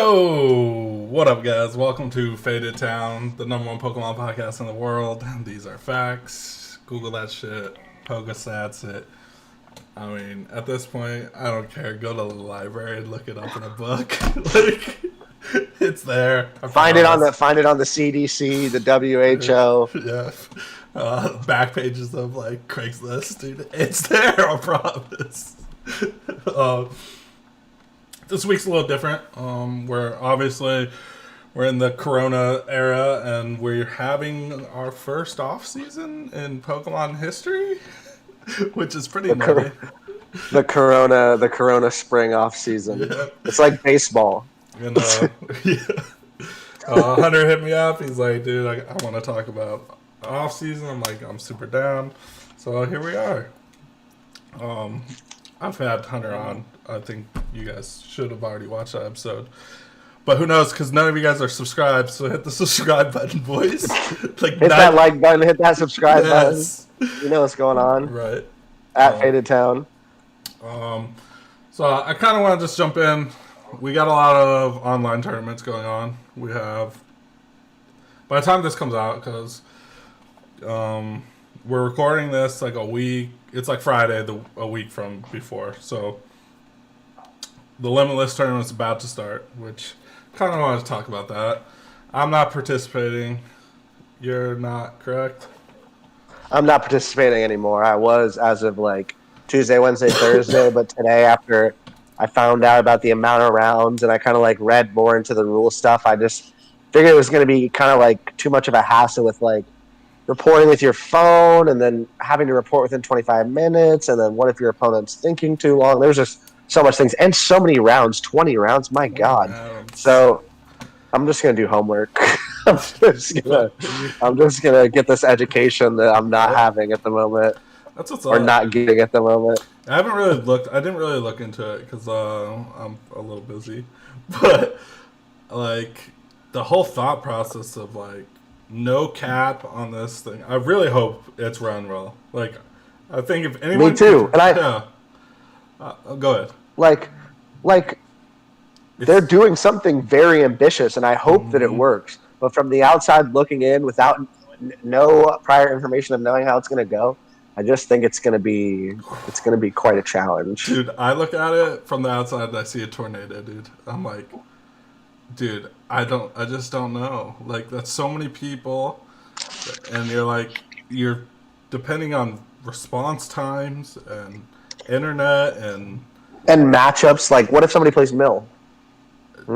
Yo! What up, guys? Welcome to Faded Town, the number one Pokemon podcast in the world. These are facts. Google that shit. Pokestats it. I mean, at this point, I don't care. Go to the library and look it up in a book. Like, it's there. Find it on the CDC, the WHO. Yeah. Back pages of like Craigslist, dude. It's there. I promise. This week's a little different. We're in the Corona era, and we're having our first off season in Pokemon history, which is pretty nutty. The Corona spring off season. Yeah. It's like baseball. And Hunter hit me up. He's like, "Dude, I want to talk about off season." I'm like, "I'm super down." So here we are. I've had Hunter on. I think you guys should have already watched that episode. But who knows, because none of you guys are subscribed, so hit the subscribe button, boys. Hit that like button, hit that subscribe button. You know what's going on. Right. At Faded Town. So I kind of want to just jump in. We got a lot of online tournaments going on. We have, by the time this comes out, because we're recording this like a week. It's like Friday, a week from before. So the Limitless tournament's about to start, which kind of want to talk about that. I'm not participating. You're not, correct? I'm not participating anymore. I was as of like Tuesday, Wednesday, Thursday, but today after I found out about the amount of rounds and I kind of like read more into the rule stuff, I just figured it was going to be kind of like too much of a hassle with like reporting with your phone and then having to report within 25 minutes. And then what if your opponent's thinking too long? There's just so much things and so many rounds, 20 rounds. My God. So I'm just going to do homework. I'm just gonna get this education that I'm not having at the moment. That's what's or not getting at the moment. I didn't really look into it because I'm a little busy. But like the whole thought process of like no cap on this thing, I really hope it's run well. Like I think if anyone, me too. Go ahead. Like they're doing something very ambitious, and I hope that it works. But from the outside looking in, without no prior information of knowing how it's going to go, I just think it's going to be quite a challenge. Dude, I look at it from the outside and I see a tornado, dude. I'm like, dude, I just don't know. Like, that's so many people, and you're depending on response times and internet and matchups. Like, what if somebody plays Mill?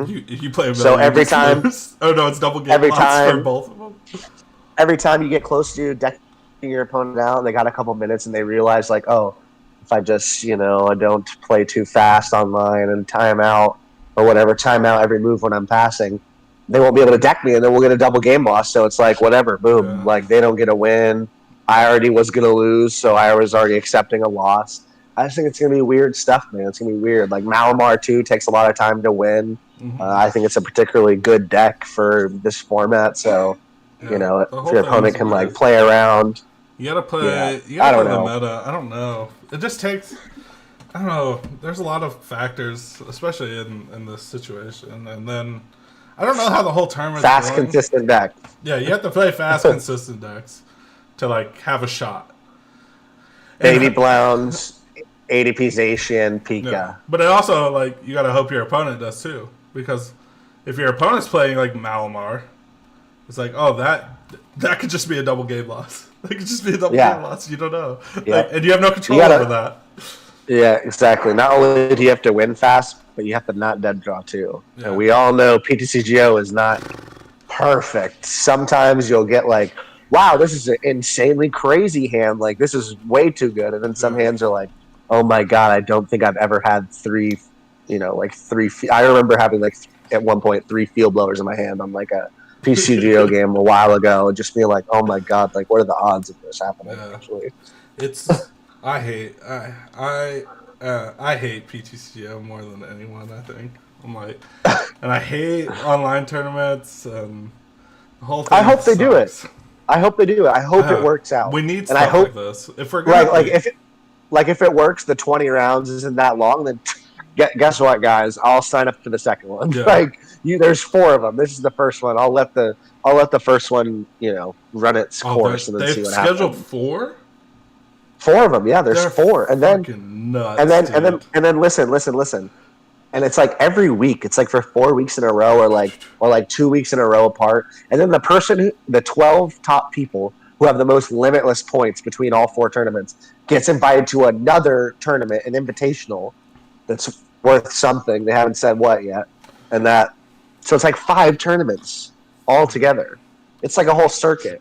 You play a so every time. Oh no, it's double game for both of them. Every time you get close to decking your opponent out, and they got a couple minutes, and they realize like, oh, if I just I don't play too fast online and time out every move when I'm passing, they won't be able to deck me, and then we'll get a double game loss. So it's like whatever, boom, like they don't get a win. I already was gonna lose, so I was already accepting a loss. I just think it's going to be weird stuff, man. It's going to be weird. Like, Malamar, too, takes a lot of time to win. Mm-hmm. I think it's a particularly good deck for this format. So, if your opponent can, like, play around. You got to play, the meta. I don't know. It just takes, I don't know. There's a lot of factors, especially in this situation. And then, I don't know how the whole tournament's fast, going. Consistent deck. Yeah, you have to play fast, consistent decks to, like, have a shot. Baby Browns. ADP Zacian, Pika. Yeah. But it also, like, you gotta hope your opponent does too. Because if your opponent's playing, like, Malamar, it's like, oh, that could just be a double game loss. That could just be a double game loss. You don't know. Yeah. Like, and you have no control over that. Yeah, exactly. Not only do you have to win fast, but you have to not dead draw too. Yeah. And we all know PTCGO is not perfect. Sometimes you'll get, like, wow, this is an insanely crazy hand. Like, this is way too good. And then some hands are like, oh my God, I don't think I've ever had three. I remember having like at one point 3 field blowers in my hand on like a PCGO game a while ago, just being like, oh my God, like what are the odds of this happening? Yeah. Actually, I hate PTCGO more than anyone. I think I'm like, and I hate online tournaments and the whole thing. I hope they do it. I hope they do it. I hope it works out. We need stuff like this. If we're if it works, the 20 rounds isn't that long, then guess what, guys? I'll sign up for the second one. Yeah. Like there's 4 of them. This is the first one. I'll let the first one, run its course and then see they've what scheduled happens. 4? 4 of them, yeah. There's They're 4, and then fucking nuts, and then listen. And it's like every week. It's like for 4 weeks in a row, or like 2 weeks in a row apart. And then the 12 top people who have the most limitless points between all 4 tournaments gets invited to another tournament, an invitational that's worth something. They haven't said what yet, so it's like 5 tournaments all together. It's like a whole circuit.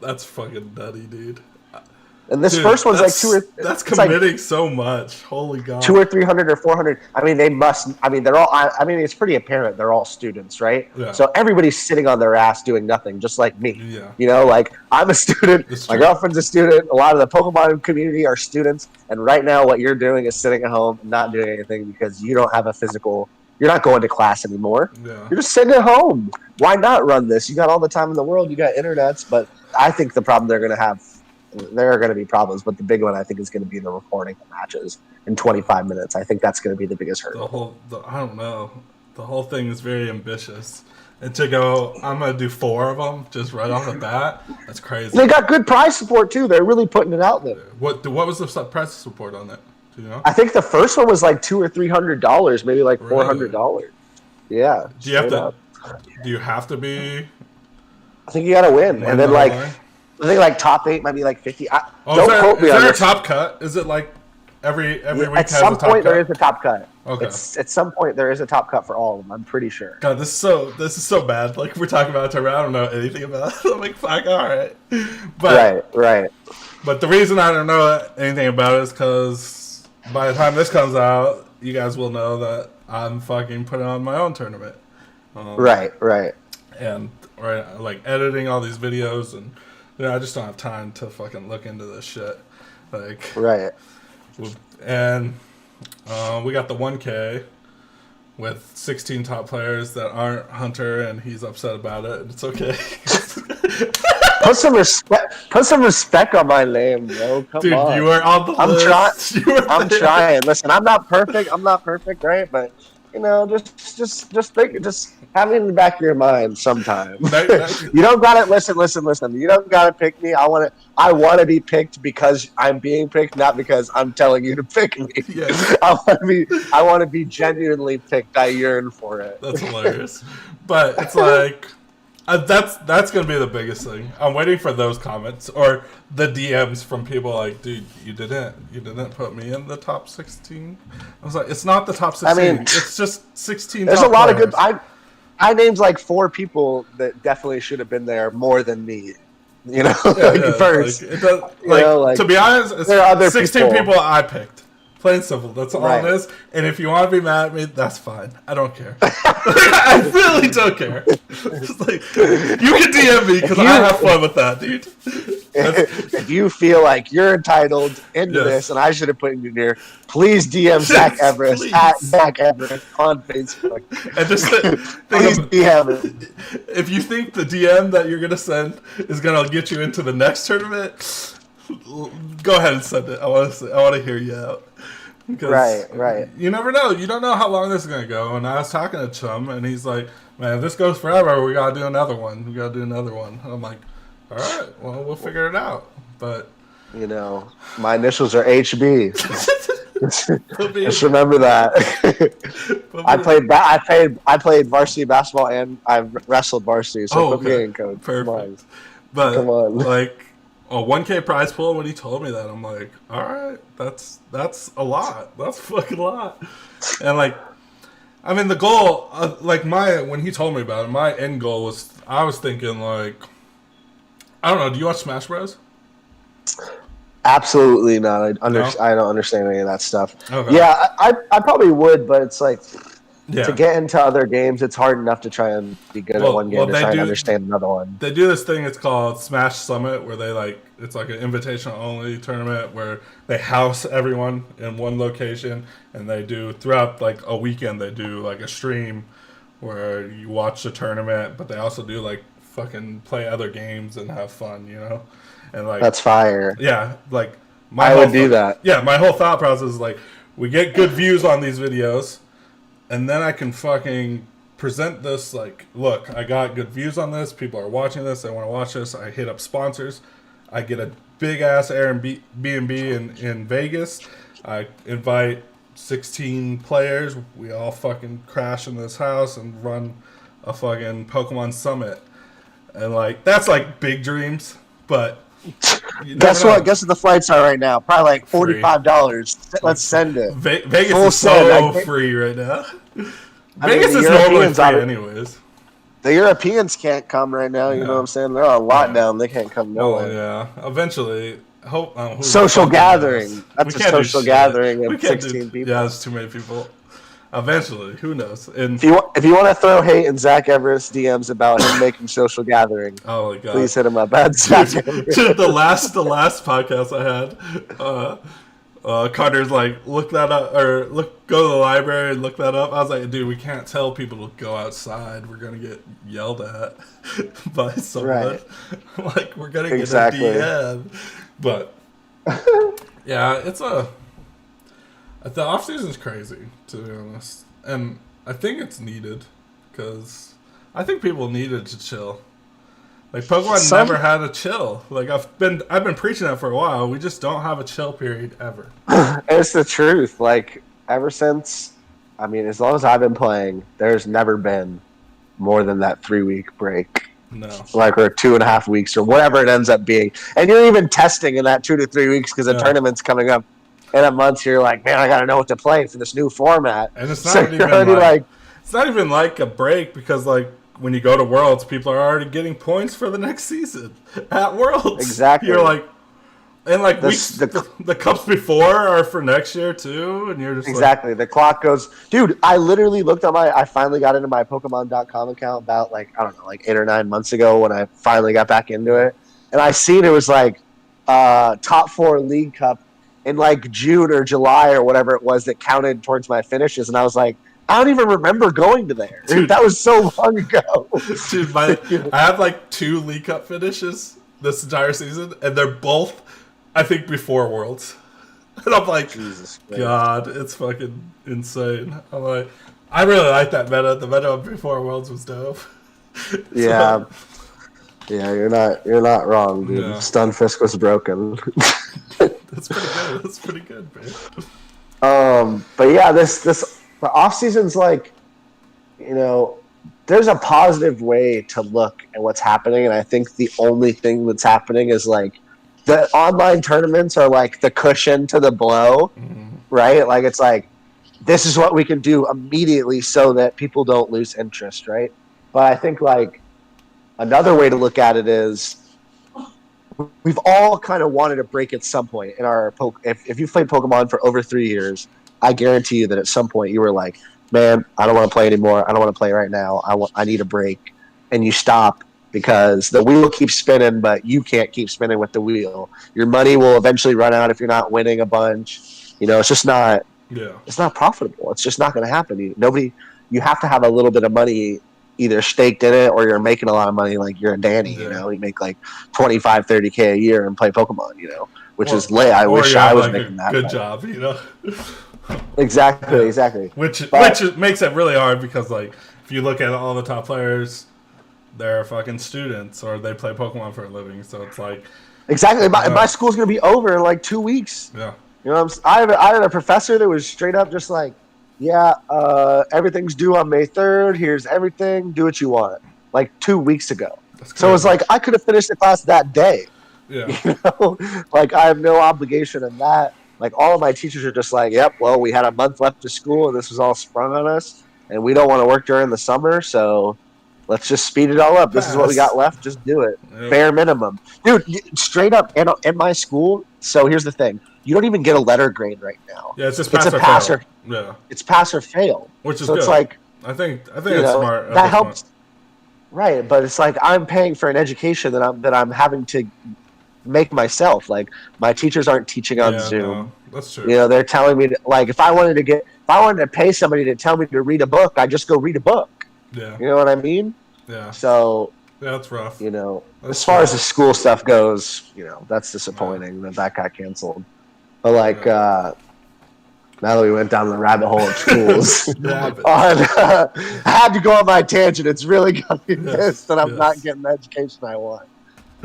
That's fucking nutty, dude. And this first one's like that's committing so much. Holy God. 200 or 300 or 400. I mean, they must. I mean, they're all. I mean, it's pretty apparent they're all students, right? Yeah. So everybody's sitting on their ass doing nothing, just like me. Yeah. Like I'm a student. My girlfriend's a student. A lot of the Pokemon community are students. And right now, what you're doing is sitting at home and not doing anything because you don't have a physical. You're not going to class anymore. Yeah. You're just sitting at home. Why not run this? You got all the time in the world. You got internets. But I think the problem they're going to have. There are going to be problems, but the big one I think is going to be the recording the matches in 25 minutes. I think that's going to be the biggest hurdle. I don't know. The whole thing is very ambitious. And to go, I'm going to do 4 of them just right off the bat. That's crazy. They got good prize support too. They're really putting it out there. What was the price support on that? Do you know? I think the first one was like $200 or $300, maybe like $400. Really? Yeah. Do you have to be? I think you got to win, and then I think like top 8 might be like 50. Don't quote me on this. Is there a top cut? Is it like every week has a top cut? At some point there is a top cut. Okay. At some point there is a top cut for all of them. I'm pretty sure. God, this is so bad. Like we're talking about it, I don't know anything about it. I'm like, fuck, all right. But right. But the reason I don't know anything about it is because by the time this comes out, you guys will know that I'm fucking putting on my own tournament. Right. And like editing all these videos and. I just don't have time to fucking look into this shit. Like, right. And we got the 1K with 16 top players that aren't Hunter, and he's upset about it. And it's okay. Put some respect on my name, bro. Come Dude, on. you are on the list. I'm trying. Listen, I'm not perfect, right? But just think, just have it in the back of your mind sometime. You don't gotta listen. You don't gotta pick me. I want to be picked because I'm being picked, not because I'm telling you to pick me. Yeah. I want to be genuinely picked. I yearn for it. That's hilarious. But it's like that's gonna be the biggest thing. I'm waiting for those comments or the DMs from people like, dude, you didn't put me in the top 16. I was like, it's not the top 16. I mean, it's just 16. There's a lot of good. I named like 4 people that definitely should have been there more than me. First. To be honest, it's there are other 16 people I picked. Plain simple. That's all it is. And if you want to be mad at me, that's fine. I don't care. I really don't care. It's like, you can DM me because I have fun with that, dude. If you feel like you're entitled into this and I should have put you there, please DM Zach Everest at Zach Everest on Facebook. And just please DM it. If you think the DM that you're going to send is going to get you into the next tournament, go ahead and send it. I want to hear you out. Right. You never know. You don't know how long this is going to go. And I was talking to Chum, and he's like, man, if this goes forever, we got to do another one. And I'm like, all right, well, we'll figure it out. But my initials are HB. Just remember that. I played varsity basketball and I wrestled varsity. So put me in, coach. Perfect. But come on. Like a 1K prize pool. When he told me that, I'm like, all right, that's a lot. That's fucking a lot. And like, I mean, the goal, when he told me about it, my end goal was, I was thinking like, I don't know. Do you watch Smash Bros? Absolutely not. I don't understand any of that stuff. Okay. Yeah, I probably would, but it's like to get into other games, it's hard enough to try and be good at one game to try and understand another one. They do this thing. It's called Smash Summit, where it's like an invitation only tournament where they house everyone in one location, and they do throughout like a weekend. They do like a stream where you watch the tournament, but they also do like fucking play other games and have fun, And like that's fire. Yeah, like I would do that. Yeah, my whole thought process is like, we get good views on these videos, and then I can fucking present this like, look, I got good views on this. People are watching this. They want to watch this. I hit up sponsors. I get a big ass Airbnb in Vegas. I invite 16 players. We all fucking crash in this house and run a fucking Pokemon Summit. And like that's like big dreams, but guess what the flights are right now? Probably like $45. Let's send it. Vegas is so free right now. Vegas is normally free anyways. The Europeans can't come right now. You know what I'm saying? They're on lockdown. They can't come nowhere. Oh yeah. Eventually, social gathering. That's a social gathering of 16 people. Yeah, that's too many people. Eventually, who knows? And if you want to throw hate in Zach Everest DMs about him making social gathering, oh my god, please hit him up. Zach dude, the last podcast I had, Carter's like, look that up or go to the library and look that up. I was like, dude, we can't tell people to go outside. We're gonna get yelled at by someone. Right. Like we're gonna get a DM. But yeah, the off season's crazy, to be honest, and I think it's needed because I think people needed to chill. Like Pokemon never had a chill. Like I've been preaching that for a while. We just don't have a chill period ever. It's the truth. Like ever since, I mean, as long as I've been playing, there's never been more than that 3-week break. No. Like, or 2.5 weeks or whatever it ends up being. And you're even testing in that 2 to 3 weeks because the tournament's coming up in a month. You're like, man, I got to know what to play for this new format. And it's not it's not even like a break because like when you go to Worlds, people are already getting points for the next season at Worlds. Exactly. You're like, and like the cups before are for next year too, and you're just exactly. The clock goes, dude. I literally looked at I finally got into my Pokemon.com account about like 8 or 9 months ago when I finally got back into it, and I seen it was like top 4 League Cup in like June or July or whatever it was that counted towards my finishes, and I was like, I don't even remember going to there. Dude, that was so long ago. Dude, I have like 2 League Cup finishes this entire season, and they're both, I think, before Worlds. And I'm like, Jesus God, it's fucking insane. I'm like, I really like that meta. The meta before Worlds was dope. Yeah. Yeah, you're not wrong, dude. No. Stunfisk was broken. That's pretty good, man. But yeah, the off season's like, there's a positive way to look at what's happening, and I think the only thing that's happening is like the online tournaments are like the cushion to the blow, right? Like it's like this is what we can do immediately so that people don't lose interest, right? But I think like another way to look at it is we've all kind of wanted a break at some point in our if you've played Pokemon for over 3 years, I guarantee you that at some point you were like, man, I don't want to play anymore. I don't want to play right now. I need a break. And you stop because the wheel keeps spinning, but you can't keep spinning with the wheel. Your money will eventually run out if you're not winning a bunch. It's just not it's not profitable. It's just not going to happen. You have to have a little bit of money either staked in it or you're making a lot of money like you're a Danny, you make like 25, 30K a year and play Pokemon, which is lit. I wish I was making that. Good job, Exactly. Which makes it really hard because like if you look at all the top players, they're fucking students or they play Pokemon for a living, so it's like exactly. My school's gonna be over in like 2 weeks. Yeah, I had a professor that was straight up just like, everything's due on May 3rd. Here's everything. Do what you want. Like 2 weeks ago. So it was like I could have finished the class that day. Yeah, like I have no obligation in that. Like all of my teachers are just like, yep, well, we had a month left of school and this was all sprung on us and we don't want to work during the summer, so let's just speed it all up. This is what we got left. Just do it. Yep. Bare minimum. Dude, straight up in my school, so here's the thing. You don't even get a letter grade right now. Yeah, it's just pass or fail. Yeah. It's pass or fail. Which is so good. It's like I think it's smart. That helps. Right, but it's like I'm paying for an education that I'm having to make myself. Like my teachers aren't teaching on Zoom. No, that's true. They're telling me like if I wanted to pay somebody to tell me to read a book, I just go read a book. Yeah. You know what I mean? Yeah. So that's rough. As far as the school stuff goes, that's disappointing that got canceled. But like Now that we went down the rabbit hole of schools, Rabbit. I had to go on my tangent. It's really got me pissed that I'm not yes. getting the education I want.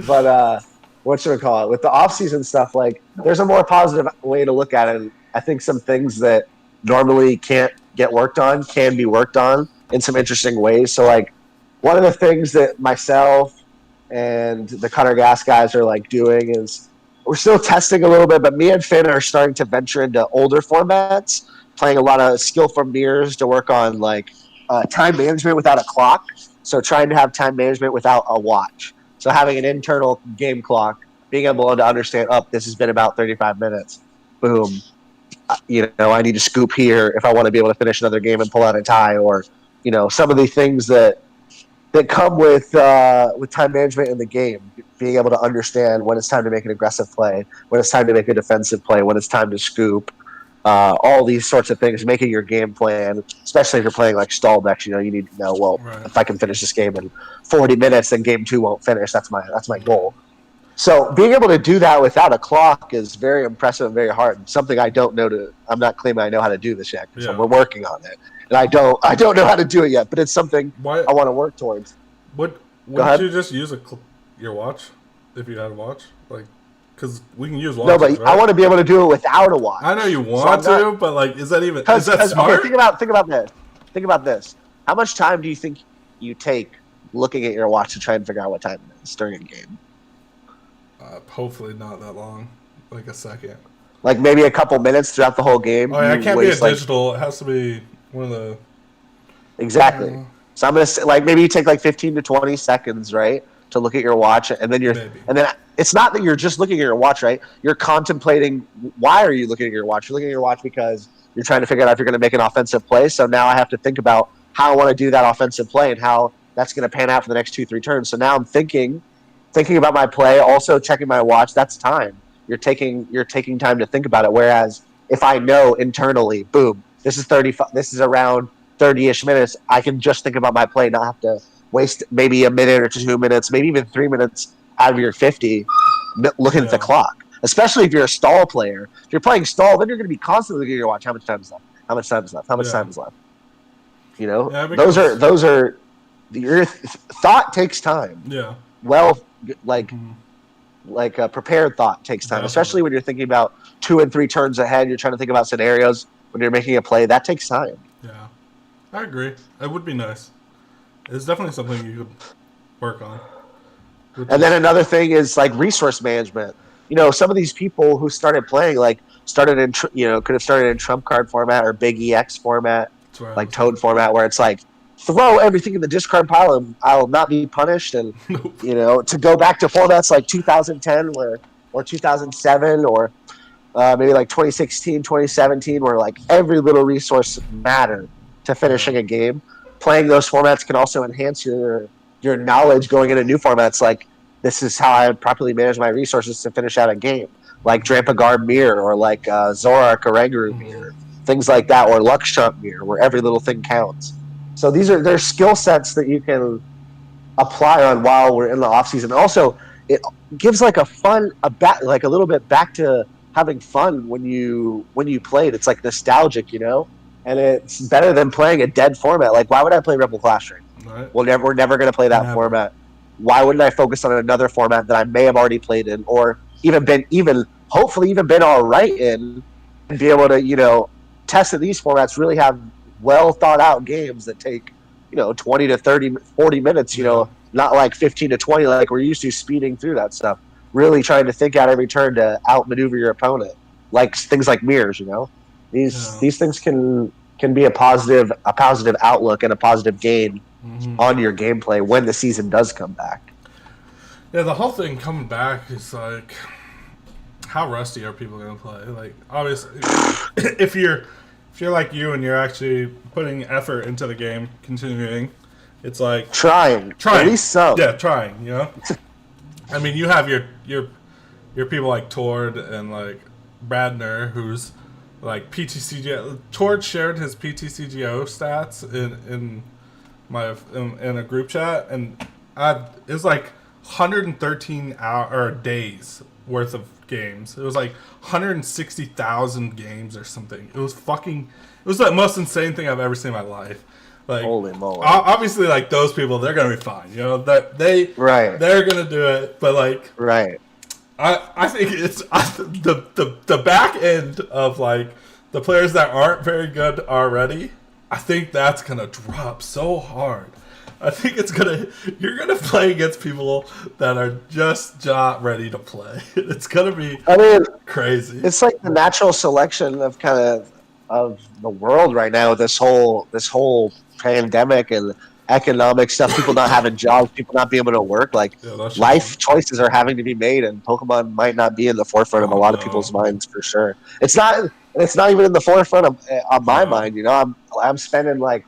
But what should I call it? With the off-season stuff, like there's a more positive way to look at it. And I think some things that normally can't get worked on can be worked on in some interesting ways. So like one of the things that myself and the Cutter Gas guys are like doing is we're still testing a little bit, but me and Finn are starting to venture into older formats, playing a lot of skill from mirrors to work on like time management without a clock. So trying to have time management without a watch. So having an internal game clock, being able to understand, this has been about 35 minutes. Boom. I need to scoop here if I want to be able to finish another game and pull out a tie, or some of the things that come with time management in the game, being able to understand when it's time to make an aggressive play, when it's time to make a defensive play, when it's time to scoop, all these sorts of things, making your game plan, especially if you're playing like stall decks, you need to know, well, Right. if I can finish this game in 40 minutes, then game 2 won't finish. That's my goal. So being able to do that without a clock is very impressive and very hard. Something I don't know I'm not claiming I know how to do this yet, so we're working on it. And I don't know how to do it yet, but it's something I want to work towards. Wouldn't you just use your watch if you had a watch? Like, because we can use watches, no, but right? I want to be able to do it without a watch. I know you want to, but like, is that smart? Okay, think about this. Think about this. How much time do you think you take looking at your watch to try and figure out what time it is during a game? Hopefully not that long, like a second. Like maybe a couple minutes throughout the whole game. Oh, yeah, it can't be a digital. It has to be one of the. Exactly. So I'm gonna say, like, maybe you take like 15 to 20 seconds, right, to look at your watch, and then it's not that you're just looking at your watch, right? You're contemplating why are you looking at your watch? You're looking at your watch because you're trying to figure out if you're going to make an offensive play. So now I have to think about how I want to do that offensive play and how that's going to pan out for the next 2-3 turns. So now I'm thinking about my play, also checking my watch. That's time. You're taking time to think about it. Whereas if I know internally, boom, this is 35. This is around 30-ish minutes. I can just think about my play, not have to waste maybe a minute or 2 minutes, maybe even 3 minutes out of your 50 looking at the clock. Especially if you're a stall player. If you're playing stall, then you're going to be constantly looking at your watch. How much time is left? How much time is left? How much time is left? Those are your thought takes time. Yeah. Well, like a prepared thought takes time, especially when you're thinking about 2 and 3 turns ahead. You're trying to think about scenarios when you're making a play. That takes time. Yeah, I agree. It would be nice. It's definitely something you could work on. And then another thing is like resource management. Some of these people who started playing could have started in trump card format or big EX format, like Toad format, where it's like throw everything in the discard pile and I'll not be punished. And to go back to formats like 2010 or 2007 or maybe like 2016, 2017, where like every little resource mattered to finishing a game. Playing those formats can also enhance your knowledge going into new formats. Like, this is how I properly manage my resources to finish out a game. Like Drampa Guard Mirror or like Zorak Oranguru Mirror, things like that, or Lux Trump Mirror, where every little thing counts. So they're skill sets that you can apply on while we're in the off season. Also, it gives like a little bit back to having fun when you played. It's like nostalgic, and it's better than playing a dead format. Like, why would I play Rebel Clash Ring? Right. We're never going to play that format. Why wouldn't I focus on another format that I may have already played in, or hopefully even been all right in, and be able to test that these formats really have well thought out games that take 20 to 30, 40 minutes. Not like 15 to 20 like we're used to, speeding through that stuff. Really trying to think out every turn to outmaneuver your opponent, like things like mirrors. These things can be a positive outlook and a positive gain on your gameplay when the season does come back. Yeah, the whole thing coming back is like, how rusty are people going to play? Like, obviously, if you're like you and you're actually putting effort into the game, continuing, it's like trying. At least some. Yeah, trying. I mean, you have your people like Tord and like Bradner, who's like PTCGO. Tord shared his PTCGO stats in a group chat, and it's like 113 days worth of games. It was like 160,000 games or something. It was the most insane thing I've ever seen in my life. Like, Holy moly. Obviously, like, those people, they're gonna be fine. You know that they're gonna do it. But like, right. I think it's the back end of like the players that aren't very good already. I think that's gonna drop so hard. I think you're gonna play against people that are just not ready to play. It's gonna be crazy. It's like the natural selection of of the world right now. This whole pandemic and economic stuff, people not having jobs, people not being able to work. Like life choices are having to be made, and Pokemon might not be in the forefront of a lot of people's minds for sure. It's not even in the forefront of my mind. You know, I'm spending like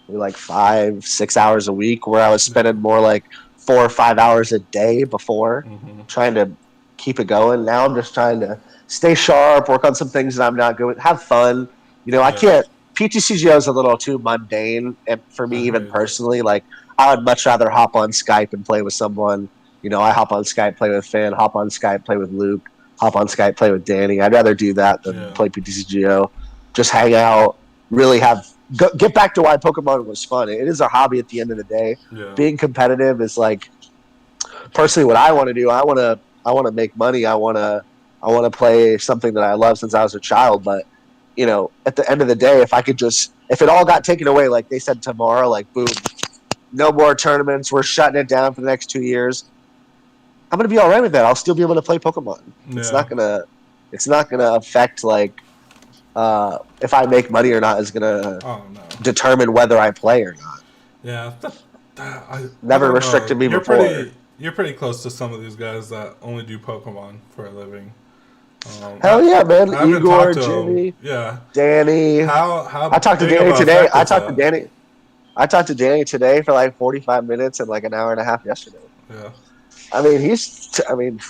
5-6 hours a week, where I was spending more like 4 or 5 hours a day before, trying to keep it going. Now I'm just trying to stay sharp, work on some things that I'm not good with, have fun. You know, I can't. PTCGO is a little too mundane, and for me, even personally, like I would much rather hop on Skype and play with someone. You know, I hop on Skype, play with Finn, hop on Skype, play with Luke, hop on Skype, play with Danny. I'd rather do that than play PTCGO. Just hang out, really get back to why Pokemon was fun. It is a hobby at the end of the day. Being competitive is like, personally, what I want to do. I want to make money. I want to play something that I love since I was a child. But you know, at the end of the day, if it all got taken away, like they said tomorrow, like boom, no more tournaments, we're shutting it down for the next 2 years, I'm gonna be all right with that. I'll still be able to play Pokemon. It's not gonna affect like if I make money or not is gonna determine whether I play or not. Yeah, never restricted me before. You're pretty close to some of these guys that only do Pokemon for a living. Hell yeah, man! Igor, Jimmy, Danny. I talked to Danny today. I talked to Danny today for like 45 minutes and like an hour and a half yesterday. Yeah. I mean,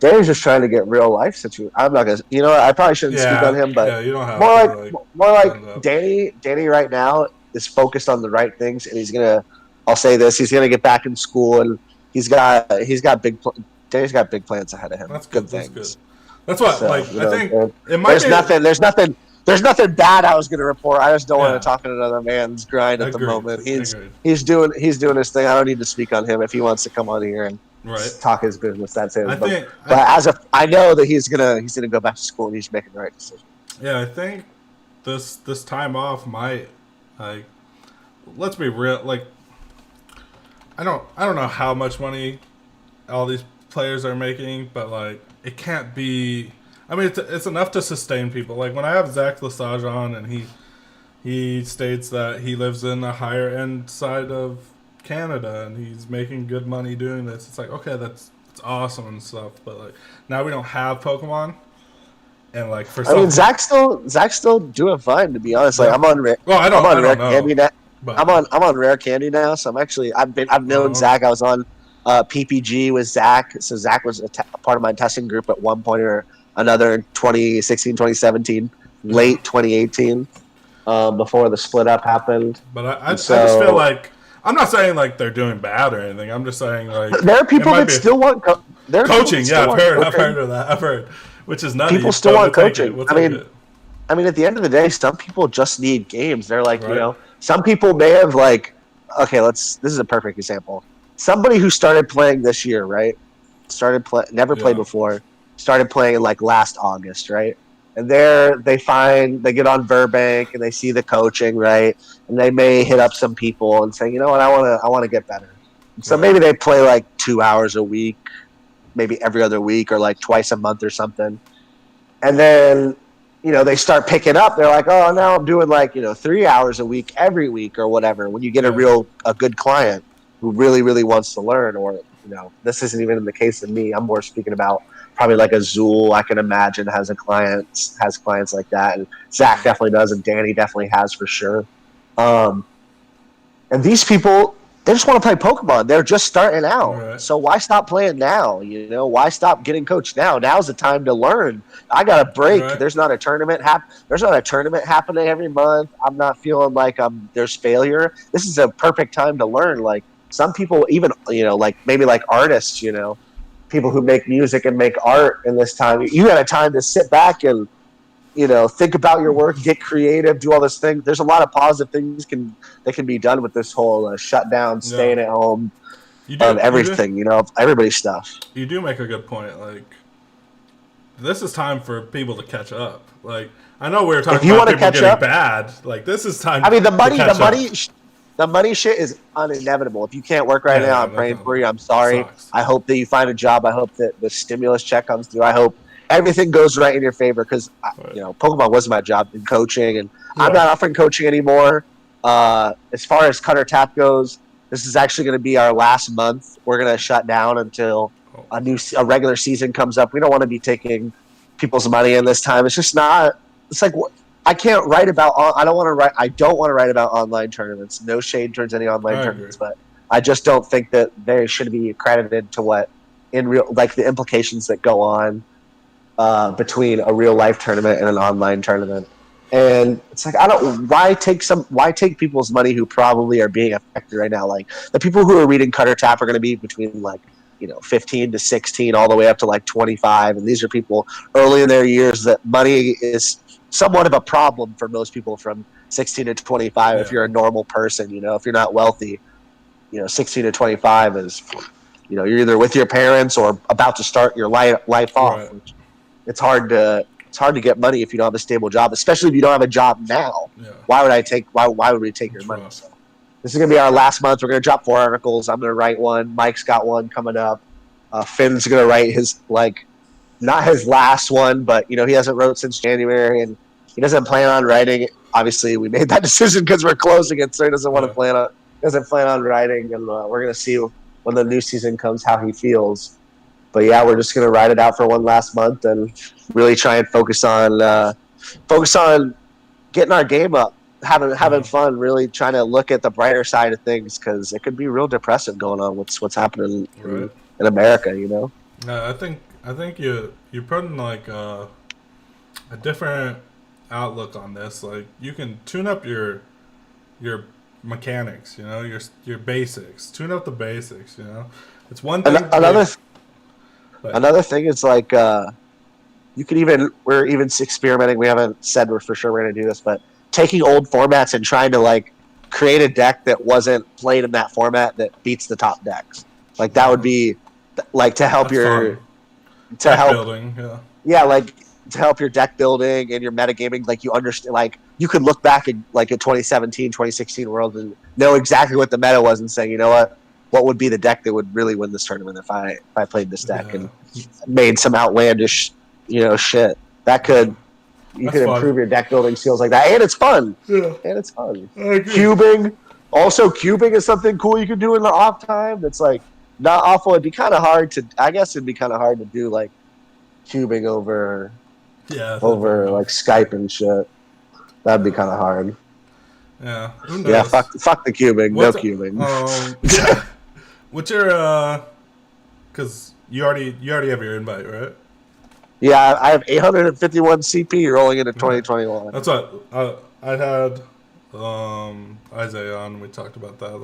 Danny's just trying to get real life situation. I'm not gonna, I probably shouldn't speak on him, but you don't have more like Danny right now is focused on the right things, and he's gonna. I'll say this: he's gonna get back in school, and Danny's got big plans ahead of him. That's good things. That's good. That's what I think. It might There's nothing bad I was going to report. I just don't want to talk on another man's grind at the moment. He's doing his thing. I don't need to speak on him. If he wants to come on here and talk his business, that's it. I know that he's gonna go back to school and he's making the right decision. Yeah, I think this time off might, like, let's be real. Like, I don't know how much money all these players are making, but like, it can't be. I mean, it's enough to sustain people. Like when I have Zach Lesage on, and he states that he lives in the higher end side of Canada, and he's making good money doing this. It's like, okay, it's awesome and stuff, but like now we don't have Pokemon, and like Zach's still doing fine, to be honest. Like I'm on Rare Candy now. I'm on Rare Candy now, so I've known Zach. I was on PPG with Zach, so Zach was a part of my testing group at one point or another in 2016, 2017, late 2018, before the split up happened. But I just feel like, I'm not saying like they're doing bad or anything. I'm just saying like there are people that still want coaching. Yeah, I've heard of that. I've heard, which is nutty. People still want coaching. I mean, at the end of the day, some people just need games. They're like, some people may have like, okay, this is a perfect example. Somebody who started playing this year, right? Never played before. Started playing like last August, right? And they get on Burbank and they see the coaching, right? And they may hit up some people and say, you know what, I want to get better. So maybe they play like 2 hours a week, maybe every other week, or like twice a month or something. And then, they start picking up. They're like, oh, now I'm doing like, 3 hours a week every week or whatever. When you get a good client who really, really wants to learn, or, this isn't even in the case of me. I'm more speaking about probably like a Zool, I can imagine, has clients like that. And Zach definitely does, and Danny definitely has for sure. And these people, they just want to play Pokemon. They're just starting out. Right. So why stop playing now? Why stop getting coached now? Now's the time to learn. I got a break. Right. There's not a tournament happening every month. I'm not feeling like there's failure. This is a perfect time to learn. Like, some people, even like maybe like artists, people who make music and make art in this time, you had a time to sit back and think about your work, get creative, do all this thing. There's a lot of positive things that can be done with this whole shutdown, staying at home, everything. Everybody's stuff. You do make a good point. Like, this is time for people to catch up. Like, I know we were talking about people getting bad. Like, this is time. I mean, the money shit is inevitable. If you can't work right now, I'm praying for you. I'm sorry. I hope that you find a job. I hope that the stimulus check comes through. I hope everything goes right in your favor because Pokemon was my job in coaching, and I'm not offering coaching anymore. As far as Cutter Tap goes, this is actually going to be our last month. We're going to shut down until a regular season comes up. We don't want to be taking people's money in this time. It's just not. It's like I can't write about. I don't want to write. I don't want to write about online tournaments. No shade towards any online tournaments, but I just don't think that they should be accredited to what in real like the implications that go on between a real life tournament and an online tournament. And it's like why take people's money who probably are being affected right now? Like the people who are reading Cutter Tap are going to be between 15 to 16 all the way up to 25, and these are people early in their years that money is somewhat of a problem for most people from 16 to 25. If you're a normal person, if you're not wealthy, 16 to 25 is you're either with your parents or about to start your life off. Which it's hard to get money if you don't have a stable job, especially if you don't have a job now. Why would we take your money? So this is gonna be our last month. We're gonna drop 4 articles. I'm gonna write one. Mike's got one coming up. Finn's gonna write his not his last one, but he hasn't wrote since January, and he doesn't plan on writing. Obviously, we made that decision because we're closing it, so he doesn't plan on writing, and we're gonna see when the new season comes how he feels. But yeah, we're just gonna ride it out for one last month and really try and focus on getting our game up, having fun, really trying to look at the brighter side of things because it could be real depressive going on with what's happening in America. I think you're putting a different outlook on this. Like you can tune up your mechanics, your basics. Tune up the basics. It's one thing. Another thing is you could we're even experimenting. We haven't said we're for sure we're going to do this, but taking old formats and trying to create a deck that wasn't played in that format that beats the top decks. That would be to help building. To help your deck building and your metagaming. You understand, you could look back at a 2017, 2016 world and know exactly what the meta was and say, what would be the deck that would really win this tournament if I played this deck and made some outlandish, shit. You could improve your deck building skills like that. And it's fun. Yeah. And it's fun. Cubing. Also, cubing is something cool you can do in the off time that's not awful. It'd be kind of hard to do cubing over Skype and shit. That'd be kind of hard. Yeah. Yeah, fuck the cubing. No cubing. What's your because you already have your invite, right? Yeah, I have 851 CP rolling into 2021. That's what I had Isaiah on. We talked about that.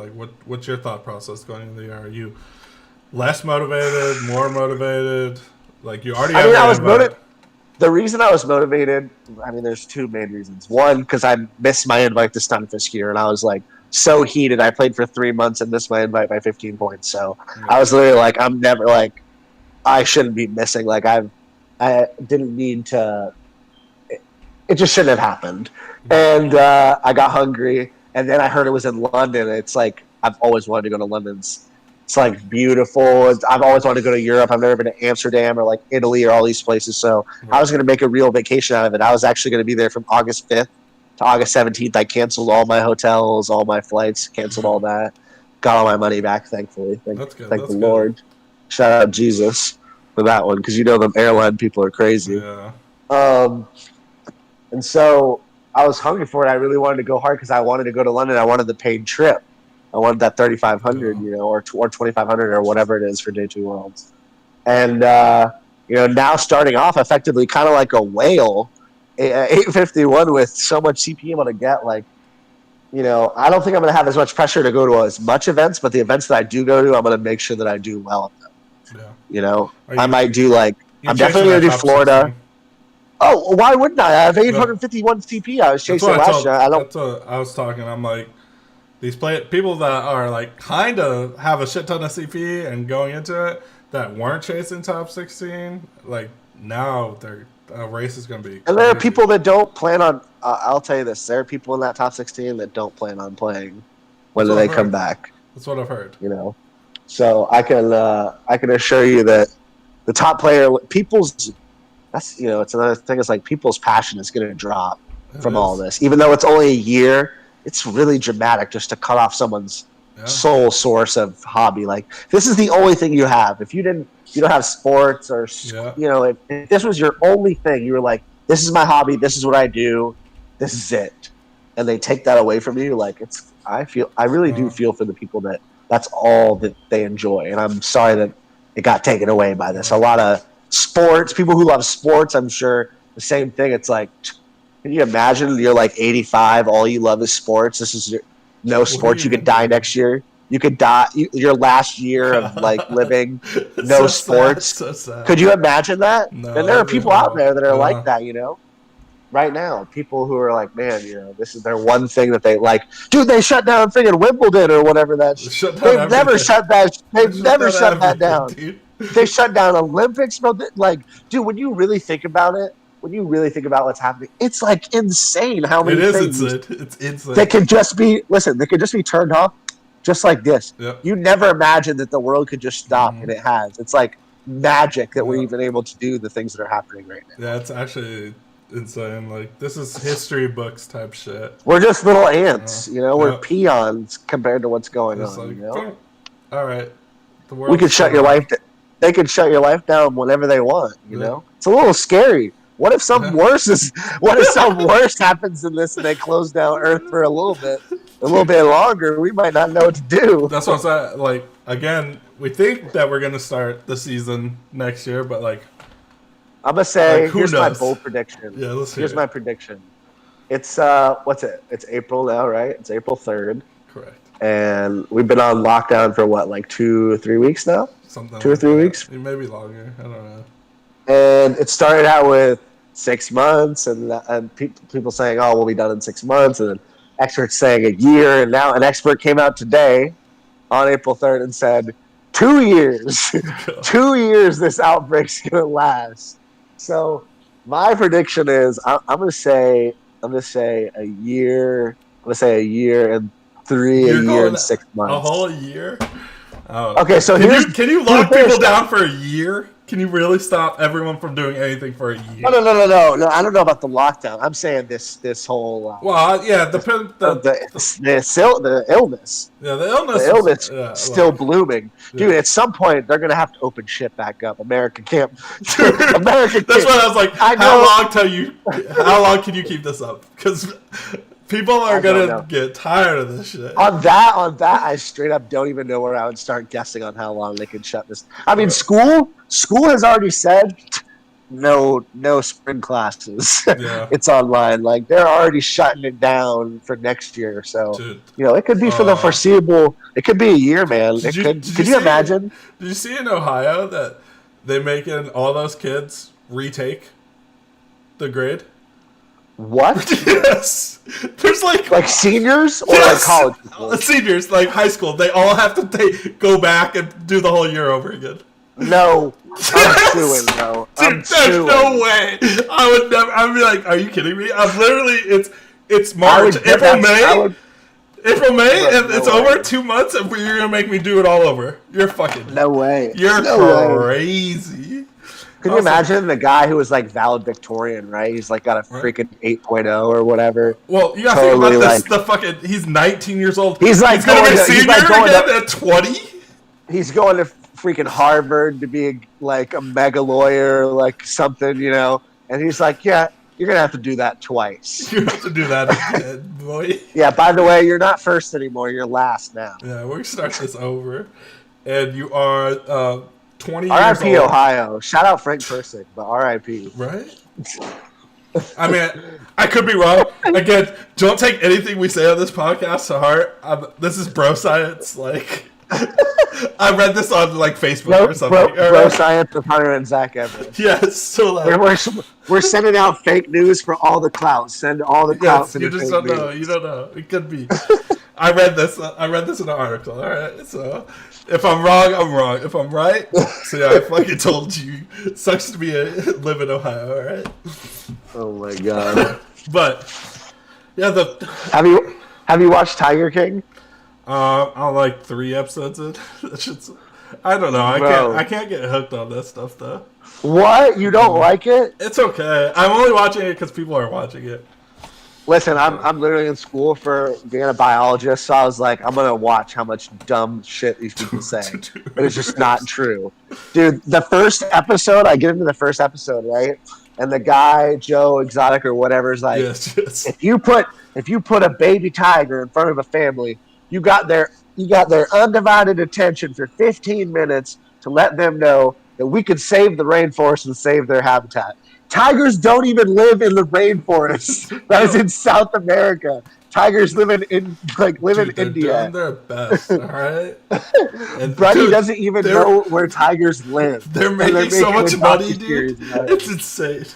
What's your thought process going into the year? Are you less motivated, more motivated? You already have your invite. The reason I was motivated, there's 2 main reasons. One, because I missed my invite to Stunfisk year, and I was so heated. I played for 3 months and missed my invite by 15 points. So I was literally I'm never I shouldn't be missing. I didn't need to. It just shouldn't have happened. And I got hungry, and then I heard it was in London. It's I've always wanted to go to London. It's beautiful. I've always wanted to go to Europe. I've never been to Amsterdam or Italy or all these places. So I was going to make a real vacation out of it. I was actually going to be there from August 5th to August 17th. I canceled all my hotels, all my flights, canceled all that. Got all my money back, thankfully. Thank the Lord. Shout out Jesus for that one because them airline people are crazy. Yeah. And so I was hungry for it. I really wanted to go hard because I wanted to go to London. I wanted the paid trip. I wanted that 3,500, or 2,500 or whatever it is for Day 2 Worlds. And, now starting off effectively kind of like a whale, 851 with so much CP able to get, I don't think I'm going to have as much pressure to go to as much events, but the events that I do go to, I'm going to make sure that I do well in them. Yeah. I might do You I'm chasing definitely going that to do top Florida. 16? Oh, why wouldn't I? I have No, 851 CP. I was that's chasing what I last told. year. I don't. That's what I was talking. I'm like, these people that are like kind of have a shit ton of CP and going into it that weren't chasing top 16, like now their race is going to be And there are crazy. people that don't plan on. I'll tell you this: there are people in that top 16 that don't plan on playing when they come back. That's what I've heard. So I can assure you that the top player, it's another thing. It's like people's passion is going to drop It from all is. this, even though it's only a year. It's really dramatic just to cut off someone's sole source of hobby. Like this is the only thing you have. If you don't have sports or if this was your only thing, you were like, this is my hobby. This is what I do. This is it. And they take that away from you. Like I really do feel for the people that's all that they enjoy. And I'm sorry that it got taken away by this. A lot of sports, people who love sports, I'm sure the same thing. It's like, can you imagine you're like 85, all you love is sports. This is no sports. You could die next year. You could die your last year of like living, no so sports. Sad, so sad. Could you imagine that? No, and there are people out there that are like that, right now. People who are like, man, this is their one thing that they like. Dude, they shut down freaking Wimbledon or whatever they've never shut that. They've never shut that down. Dude. They shut down Olympics, bro. Like, dude, when you really think about it, when you really think about what's happening, it's like insane how many things it's insane. They could just be turned off just like this. Yep. You never imagined that the world could just stop, and it has. It's like magic that we're even able to do the things that are happening right now. Yeah, it's actually insane. Like, this is history books type shit. We're just little ants, we're peons compared to what's going on. Like, all right, the world. We could shut your life. They could shut your life down whenever they want. You know, it's a little scary. What if something worse happens in this and they close down Earth for a little bit longer? We might not know what to do. That's what I'm saying. Like, again, we think that we're gonna start the season next year, but like, I'm gonna say here's my bold prediction. Yeah, here's my prediction. It's what's it? It's April now, right? It's April 3rd. Correct. And we've been on lockdown for what, like 2 or 3 weeks now? Something 2 or 3 weeks? Maybe longer. I don't know. And it started out with 6 months, and people saying, "Oh, we'll be done in 6 months," and then experts saying a year. And now an expert came out today on April 3rd and said 2 years. 2 years this outbreak's gonna last. So my prediction is I'm gonna say a year. I'm gonna say a year and 6 months. A whole year. Oh. Okay, so can you lock people down for a year? Can you really stop everyone from doing anything for a year? No. I don't know about the lockdown. I'm saying this whole. Well, yeah, the illness. Yeah, the illness. The illness still blooming, dude. At some point, they're gonna have to open shit back up. America can't. America. That's what I was like. How long can you keep this up? Because people are gonna get tired of this shit. On that, I straight up don't even know where I would start guessing on how long they can shut this. I mean, school has already said no spring classes. Yeah. It's online. Like they're already shutting it down for next year. So dude, it could be for the foreseeable. It could be a year, man. Could you imagine? Did you see in Ohio that they making all those kids retake the grade? What? Yes. There's like seniors or like college people? Seniors, like high school. They all have to go back and do the whole year over again. No. I'm suing, bro. Dude, there's no way. I would never. I'd be like, are you kidding me? I'm literally. It's March, April, May. April, May, and it's over 2 months, and you're gonna make me do it all over. You're fucking. No way. You're crazy. Can you imagine the guy who was like valedictorian, right? He's like got a freaking 8.0 or whatever. Well, you gotta think about this. The fucking he's 19 years old. He's like he's gonna be a senior again at 20. He's going to freaking Harvard to be like a mega lawyer, like something, And he's like, yeah, you're gonna have to do that twice. You have to do that again, boy. Yeah. By the way, you're not first anymore. You're last now. Yeah, we're gonna start this over, and you are. 20 years R.I.P. old. Ohio. Shout out Frank Persick, but R.I.P. Right? I mean, I could be wrong. Again, don't take anything we say on this podcast to heart. This is bro science. Like, I read this on like Facebook or something. Bro science with Hunter and Zach Evans. Yes, so like, we're sending out fake news for all the clout. Send all the clout to you the just fake don't news. know. You don't know. It could be. I read this in an article. All right, so if I'm wrong, I'm wrong. If I'm right, so yeah, I fucking told you. It sucks to live in Ohio. All right. Oh my god. But yeah, have you watched Tiger King? I'm like 3 episodes in. I don't know. I can't get hooked on this stuff though. What? You don't like it? It's okay. I'm only watching it because people are watching it. Listen, I'm literally in school for being a biologist, so I was like, I'm gonna watch how much dumb shit these people say, but it's just not true, dude. The first episode, I get into the first episode, right, and the guy Joe Exotic or whatever is like, yes. if you put a baby tiger in front of a family, you got their undivided attention for 15 minutes to let them know that we could save the rainforest and save their habitat. Tigers don't even live in the rainforest. That is in South America. Tigers live in India. Doing their best, all right. And Brady doesn't even know where tigers live. They're making so much money, dude. It's insane,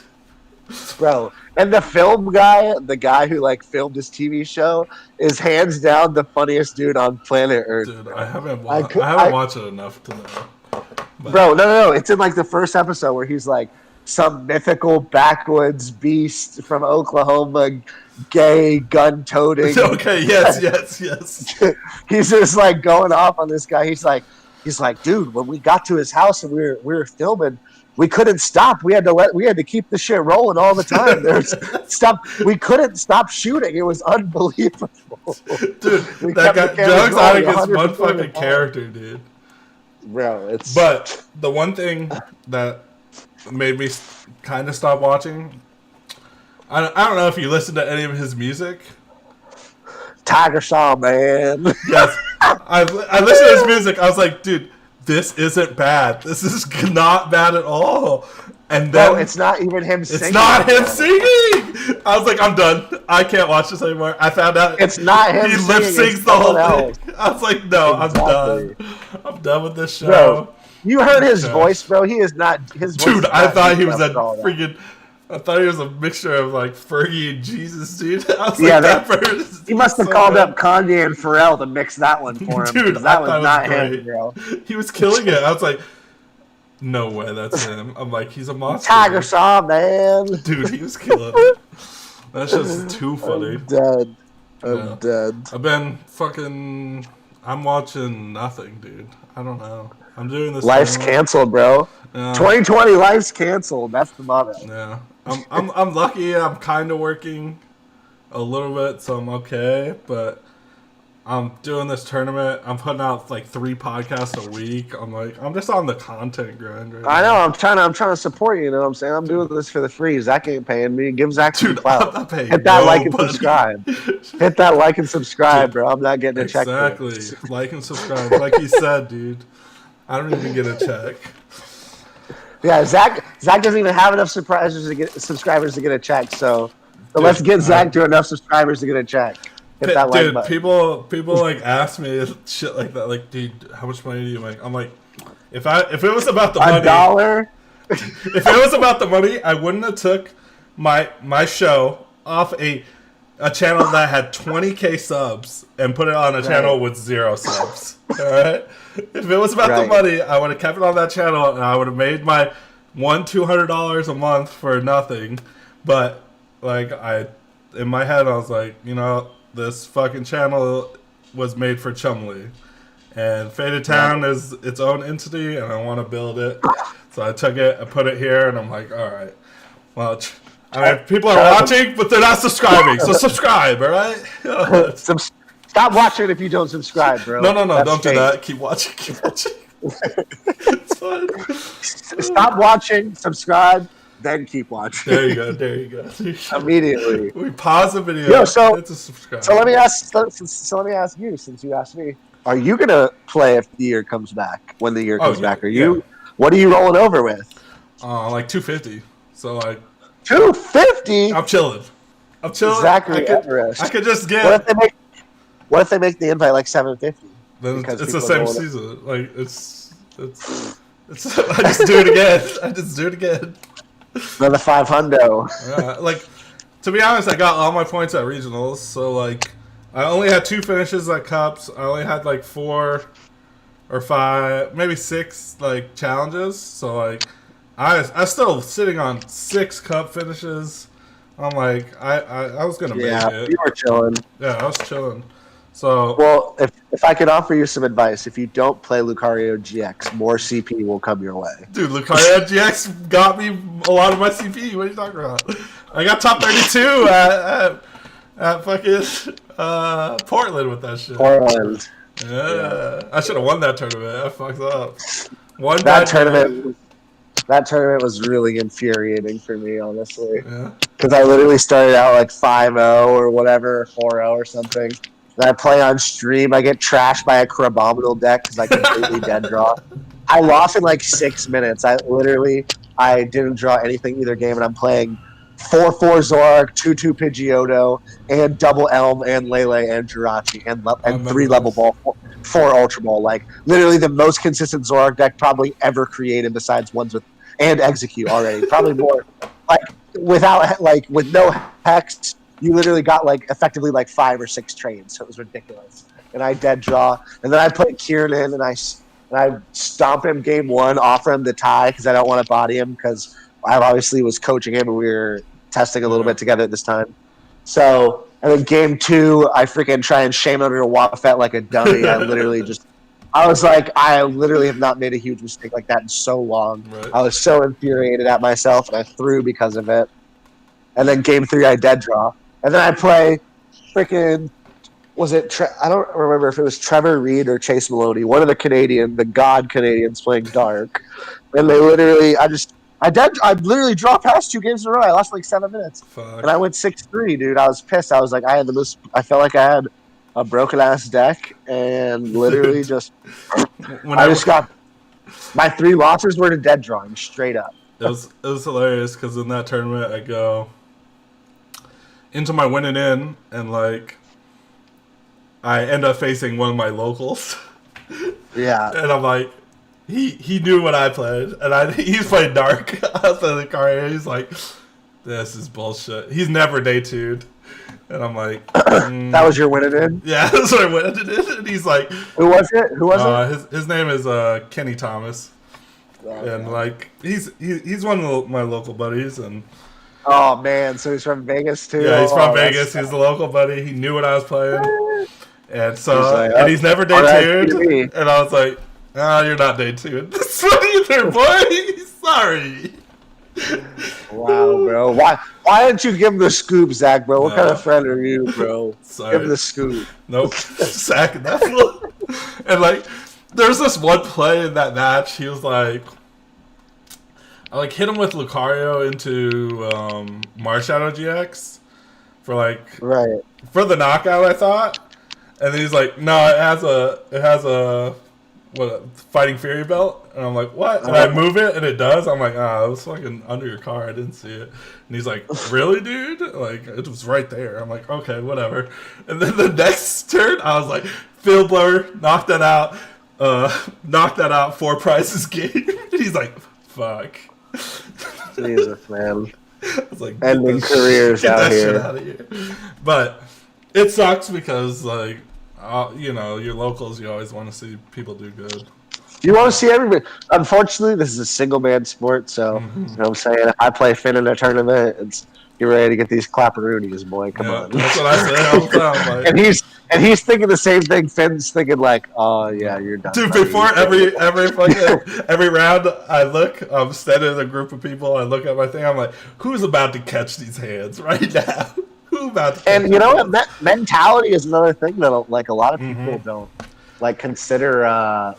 bro. And the film guy, the guy who like filmed this TV show, is hands down the funniest dude on planet Earth. Dude, bro. I haven't watched it enough to know. But. Bro, no. It's in like the first episode where he's like some mythical backwoods beast from Oklahoma, gay, gun-toting. Okay, yes. He's just like going off on this guy. He's like, dude, when we got to his house and we were filming, we couldn't stop. We had to keep the shit rolling all the time. We couldn't stop shooting. It was unbelievable. Dude, that guy Joe Exotic is one fucking character, dude. Bro, it's. But the one thing that made me kind of stop watching. I don't know if you listen to any of his music. Tiger Song, man. Yes, I listened to his music. I was like, dude, this isn't bad. This is not bad at all. And then it's not even him singing. It's not him singing. I was like, I'm done. I can't watch this anymore. I found out it's not him. He lip syncs the whole thing. I was like, no, exactly. I'm done. I'm done with this show. Bro, you heard his voice, bro. He is not his voice. Dude, I thought he was a freaking. I thought he was a mixture of like Fergie and Jesus, dude. I was like, that he must have called up Kanye and Pharrell to mix that one for him. Dude, that was not him, bro. He was killing it. I was like, no way, that's him. I'm like, he's a monster. Tiger Song, man. Dude, he was killing it. That's just too funny. I'm dead. I've been fucking. I'm watching nothing, dude. I don't know. I'm doing this. Life's canceled, bro. 2020, life's canceled. That's the motto. Yeah, I'm lucky. I'm kind of working a little bit, so I'm okay. But I'm doing this tournament. I'm putting out like 3 podcasts a week. I'm just on the content grind right now. I know. I'm trying to support you. You know what I'm saying? I'm doing this for the free. Zach ain't paying me. Give Zach some clout. Hit that like and subscribe. Hit that like and subscribe, bro. I'm not getting a check. Exactly. Like and subscribe. Like you said, dude. I don't even get a check. Yeah, Zach doesn't even have enough subscribers to get a check. So let's get Zach to enough subscribers to get a check. Hit that like button. People like ask me shit like that. Like, dude, how much money do you make? I'm like, if it was about the money, $1. If it was about the money, I wouldn't have took my show off a channel that had 20K subs and put it on a channel with 0 subs. All right. If it was about the money, I would have kept it on that channel and I would have made my $200 a month for nothing. But like in my head, I was like, you know, this fucking channel was made for Chumley, and Faded Town is its own entity, and I want to build it. So I took it, I put it here, and I'm like, all right, well, I mean, people are watching, but they're not subscribing. So subscribe, all right? Stop watching if you don't subscribe, bro. No, don't do that. Keep watching. It's fine. Stop watching, subscribe, then keep watching. There you go. Immediately. We pause the video. Yo, so let me ask you, since you asked me, are you gonna play if the year comes back? When the year comes back, what are you rolling over with? Like 250. So like $250. I'm chilling. Zachary Everest. I could just get. What if they make the invite like $750? Then Because it's the people same don't season. Like it's. I just do it again. Another 500. Like, to be honest, I got all my points at regionals. So like, I only had 2 finishes at cups. I only had like 4 or 5, maybe 6 like challenges. So like, I still sitting on 6 cup finishes. I'm like, I was gonna make it. You were chilling. Yeah, I was chilling. So well, if I could offer you some advice, if you don't play Lucario GX, more CP will come your way. Dude, Lucario GX got me a lot of my CP. What are you talking about? I got top 32 at fucking Portland with that shit. Portland. Yeah. I should have won that tournament. I fucked up. That tournament was really infuriating for me, honestly. Yeah. Because I literally started out like 5-0 or whatever, 4-0 or something. Then I play on stream. I get trashed by a Crabominal deck because I completely dead draw. I lost in like 6 minutes. I didn't draw anything either game, and I'm playing 4-4 Zork, 2-2 Pidgeotto, and double Elm, and Lele, and Jirachi, and 3 level ball, 4 Ultra Ball. Like, literally the most consistent Zork deck probably ever created besides ones with, and Execute already. Probably more, like, with no Hex, you literally got, like, effectively, like, 5 or 6 trades, so it was ridiculous. And I dead draw. And then I played Kieran, and I stomp him game 1, offer him the tie, because I don't want to body him, because I obviously was coaching him, and we were testing a little bit together at this time. So, and then game 2, I freaking try and shame under a Wafet like a dummy. I was like, I literally have not made a huge mistake like that in so long. Right. I was so infuriated at myself, and I threw because of it. And then game 3, I dead draw. And then I play freaking, I don't remember if it was Trevor Reed or Chase Maloney, one of the God Canadians playing Dark. And they literally, I literally draw past 2 games in a row. I lost like 7 minutes. Fuck. And I went 6-3, dude. I was pissed. I was like, I felt like I had a broken ass deck, and literally got my 3 losses were to dead drawing straight up. It was hilarious because in that tournament I go into my winning in, and like I end up facing one of my locals. Yeah. And I'm like, he knew what I played, and he's playing Dark. I was playing the card, he's like, this is bullshit. He's never day 2'd. And I'm like, that was your winning in? Yeah, that's what I winning in. And he's like, who was it? His name is Kenny Thomas. And like he's one of my local buddies, and oh man, so he's from Vegas too. Yeah, he's from Vegas. He's a local buddy. He knew what I was playing, and so he's never day 2'd. And I was like, "Oh, you're not day 2'd. That's funny either, boy. Sorry." Wow, bro. Why didn't you give him the scoop, Zach, bro? What kind of friend are you, bro? Sorry. Give him the scoop. Nope. Zach, that fool. And like, there's this one play in that match. He was like, I like hit him with Lucario into Marshadow GX for the knockout, I thought. And then he's like, no, it has a Fighting Fury belt. And I'm like, what? And I move it, and it does. I'm like, it was fucking under your car. I didn't see it. And he's like, really, dude? Like, it was right there. I'm like, okay, whatever. And then the next turn, I was like, Field Blower, knock that out, 4 prizes game. And he's like, fuck. Jesus, man. I was like, ending careers out here. Shit out of here. But it sucks because, like, your locals, you always want to see people do good. You want to see everybody. Unfortunately, this is a single man sport, so you know what I'm saying? If I play Finn in a tournament, you're ready to get these clapperoonies, boy. Come on. That's what I say all the time. Like, and he's thinking the same thing. Finn's thinking like, oh yeah, you're done. Dude, before every round, I'm standing in a group of people. I look at my thing. I'm like, who's about to catch these hands right now? Who about to? And you know what? Mentality is another thing that like a lot of people don't like consider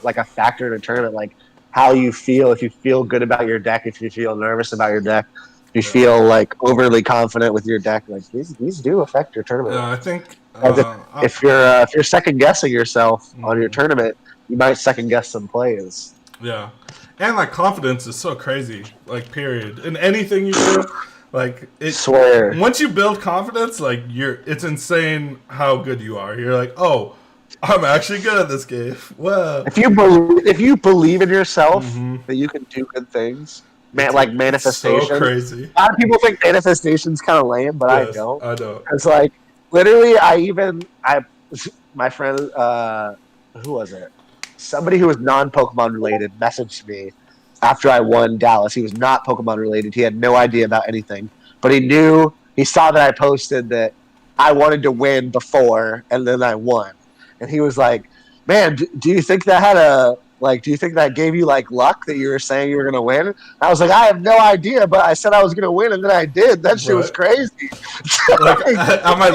like a factor in a tournament. Like how you feel, if you feel good about your deck, if you feel nervous about your deck, if you feel like overly confident with your deck. Like these do affect your tournament. Yeah, I think if you're second guessing yourself on your tournament, you might second guess some plays. Yeah, and like confidence is so crazy. Like period in anything you do. Like it. Swear. Once you build confidence, like it's insane how good you are. You're like, oh, I'm actually good at this game. Wow. If you believe in yourself that you can do good things, like manifestation. So crazy. A lot of people think manifestation's kind of lame, but Yes, I don't. I don't. It's like literally, my friend, who was it? Somebody who was non-Pokemon related messaged me after I won Dallas. He was not Pokemon related. He had no idea about anything, but he saw that I posted that I wanted to win before, and then I won. And he was like, "Man, do you think that do you think that gave you like luck that you were saying you were gonna win?" I was like, "I have no idea, but I said I was gonna win, and then I did. That shit was crazy." Like at my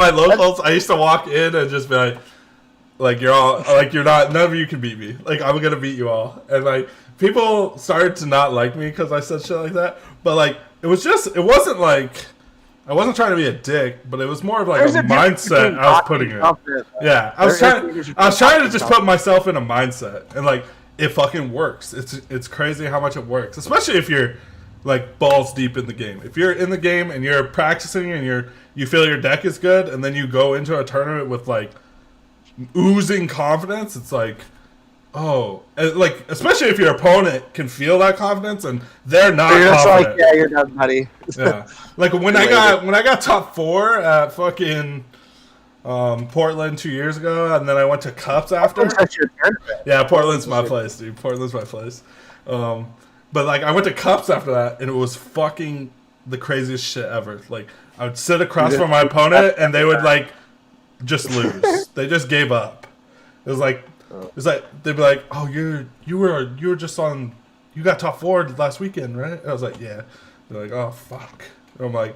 locals, I used to walk in and just be like you're not, none of you can beat me. Like I'm gonna beat you all, and like people started to not like me because I said shit like that. But like it wasn't like. I wasn't trying to be a dick, but it was more of like a mindset I was putting in. Yeah, I was trying to just put myself in a mindset, and like it fucking works. It's crazy how much it works, especially if you're like balls deep in the game. If you're in the game and you're practicing and you feel your deck is good, and then you go into a tournament with like oozing confidence, it's like, oh, like especially if your opponent can feel that confidence and they're not confident. Like, yeah, you're done, buddy. Yeah, like when I got top 4 at fucking Portland 2 years ago, and then I went to Cups after. Yeah, Portland's my place, dude. Portland's my place. But like I went to Cups after that, and it was fucking the craziest shit ever. Like I would sit across from my opponent, and they would like just lose. They just gave up. It was like they'd be like, "Oh, you were just on. You got top 4 last weekend, right?" And I was like, "Yeah." They're like, "Oh fuck." And I'm like,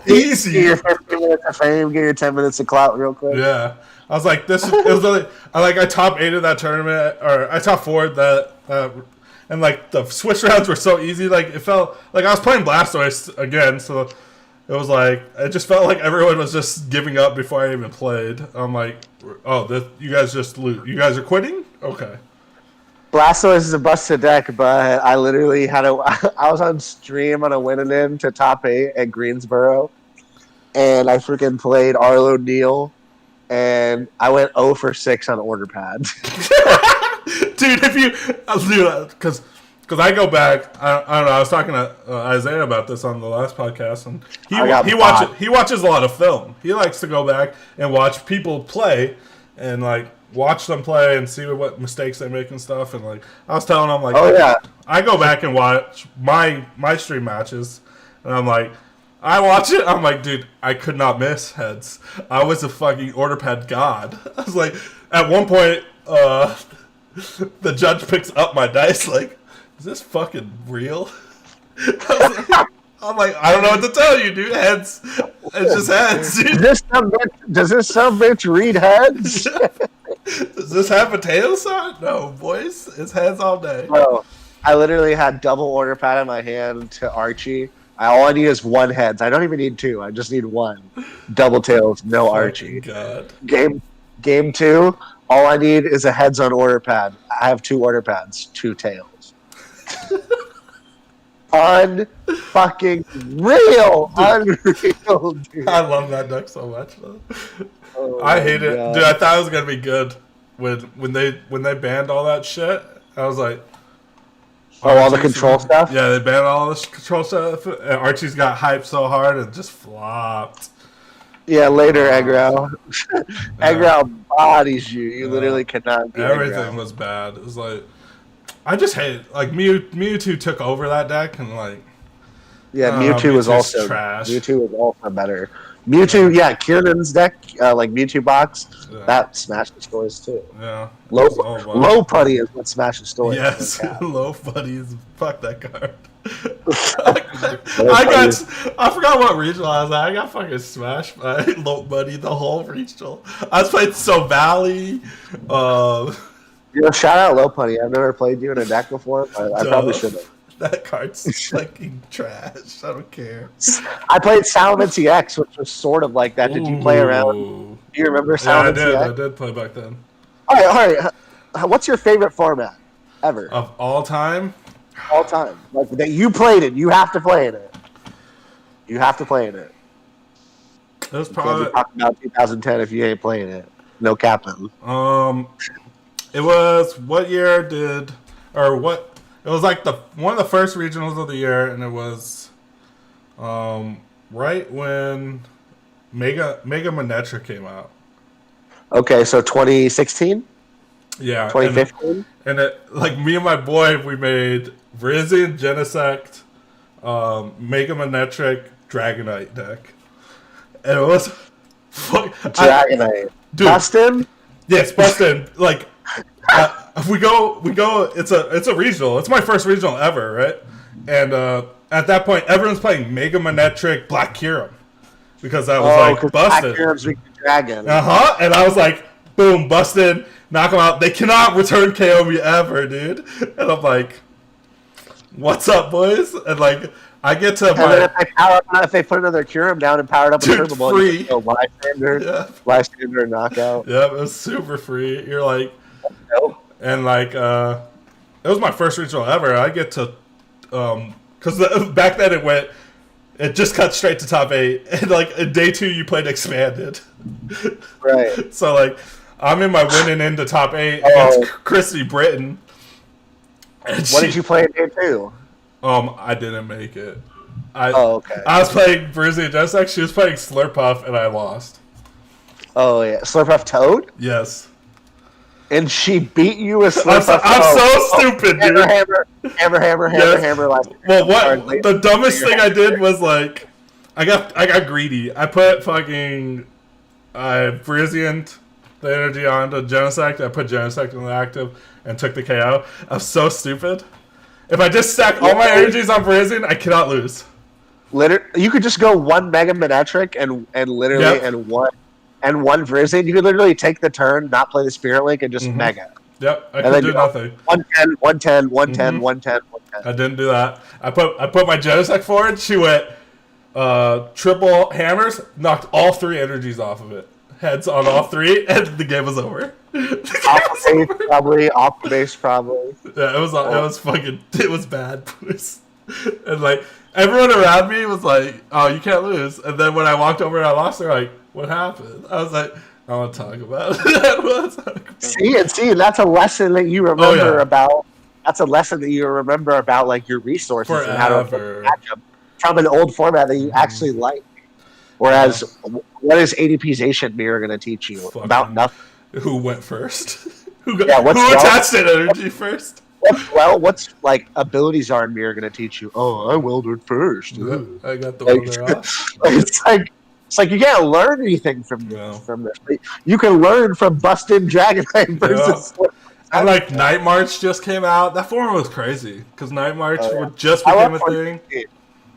easy. Get your 15 minutes of fame. Get your 10 minutes of clout real quick. Yeah, I was like, this. It was like I top 8 of that tournament, or I top 4 that. And like the switch rounds were so easy. Like it felt like I was playing Blastoise again, so it was like it just felt like everyone was just giving up before I even played. I'm like, oh, you guys just lose. You guys are quitting? Okay. Blastoise is a busted deck, but I literally I was on stream on a winning in to top 8 at Greensboro, and I freaking played Arlo Neal, and I went 0 for 6 on order pad. Dude, because I go back, I don't know. I was talking to Isaiah about this on the last podcast, and he watches a lot of film. He likes to go back and watch people play, and like watch them play and see what mistakes they make and stuff. And like I was telling him, like, I go back and watch my stream matches, and I'm like, I watch it. I'm like, dude, I could not miss heads. I was a fucking order pad god. I was like, at one point, the judge picks up my dice like, is this fucking real? I'm like, I don't know what to tell you, dude. Heads. It's just heads, dude. Does this some bitch read heads? Does this have potatoes on it? No, boys. It's heads all day. Bro, I literally had double order pad in my hand to Archie. All I need is 1 heads. I don't even need 2. I just need 1. Double tails, no Archie. God. Game 2, all I need is a heads on order pad. I have 2 order pads, 2 tails. Unfucking real. Unreal, dude. I love that deck so much, though. I hate it. Dude, I thought it was going to be good when they banned all that shit. I was like... Oh, all the control stuff? Yeah, they banned all this control stuff. And Archie's got hyped so hard and just flopped. Yeah, later, Eggrow. Eggrow bodies you. You literally cannot beat everything Eggrow. Was bad. It was like... I just hate it. Like, Mewtwo took over that deck and, like... Yeah, Mewtwo was also... trash. Mewtwo was also better. Mewtwo, yeah, Kieran's deck, like Mewtwo box, that smashed the stores too. Yeah. Low Putty is what smashes stores. Yes, Low Putty is... Fuck that card. I forgot what regional I was at. I got fucking smashed by Low Putty the whole regional. I was playing So Valley. Shout out Low Putty. I've never played you in a deck before, but I probably should have. That card's fucking trash. I don't care. I played Salmon TX, which was sort of like that. Did you play around? Do you remember Salmon TX? I did play back then. All right. What's your favorite format ever? Of all time? all time. Like that, you played it. You have to play in it. You have to play in it. It was You can't be probably talking about 2010 if you ain't playing it. No capping. it was what year did or what? It was like the one of the first regionals of the year, and it was right when Mega Manetra came out. Okay, so 2016, Yeah, 2015. and it, like me and my boy, we made Vrizian, Genesect, Mega Manetric, Dragonite deck, and it was Dragonite. dude. Bustin? Yes, busted. Like we go. It's a regional. It's my first regional ever, right? And at that point, everyone's playing Mega Manetric Black Kyurem because I was like busted. Dragon. And I was like, boom, busted, knock them out. They cannot return KO me ever, dude. And I'm like, what's up, boys? And like, I get to then if they put another Kyurem down and powered up a Turbo Ball, free. You go Lysander knockout. Yeah, it was super free. You're like, nope. And like, it was my first regional ever. I get to, because back then it just cut straight to top 8, and like in day 2 you played expanded. Right. So like, I'm in my winning into top 8 against Christy Britton. What did you play in day 2? I didn't make it. Okay. I was playing Brizzy just like she was playing Slurpuff, and I lost. Oh yeah, Slurpuff Toad. Yes. And she beat you with Slurpuff. I'm so stupid, dude. Hammer. Well, what the dumbest thing I did was like, I got greedy. I put fucking Briziant the energy onto Genesect. I put Genesect in the active and took the KO. I was so stupid. If I just stack all my energies on Briziant, I cannot lose. You could just go one Mega Manetric and literally and one Vrizian. You could literally take the turn, not play the Spirit Link, and just Mega. Yep, I could do nothing. 110, 110, 110. I didn't do that. I put my Genesect forward. She went triple hammers, knocked all 3 energies off of it. Heads on all 3, and the game was over. Off the base probably. Yeah, it was bad. And like everyone around me was like, "Oh, you can't lose." And then when I walked over and I lost, they're like, "What happened?" I was like, "I want to talk about it." See, that's a lesson that you remember about. That's a lesson that you remember about, like your resources and how to match them from an old format that you actually like. Whereas, what is ADPization Mirror going to teach you? About nothing. Who went first? who attached that energy first? What's like abilities are in Mirror going to teach you? Oh, I weldered first. Ooh. I got the welder off. It's like you can't learn anything from this. You can learn from busting Dragonite versus. And like Night March just came out. That form was crazy because Night March just became a thing.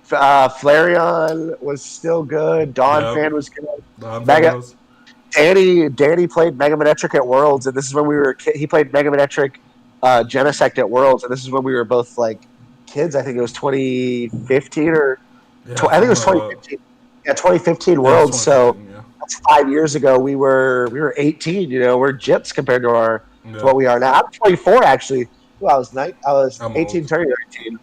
Flareon was still good. Dawn Fan was good. Danny played Mega Manetric at Worlds, and this is when we were. He played Mega Manetric Genesect at Worlds, and this is when we were both like kids. I think it was 2015 or I think it was 2015. Yeah, 2015 Worlds. So that's 5 years ago. We were 18. We're jits compared to what we are now. I'm 24 actually. Well, I was 18 turning 19,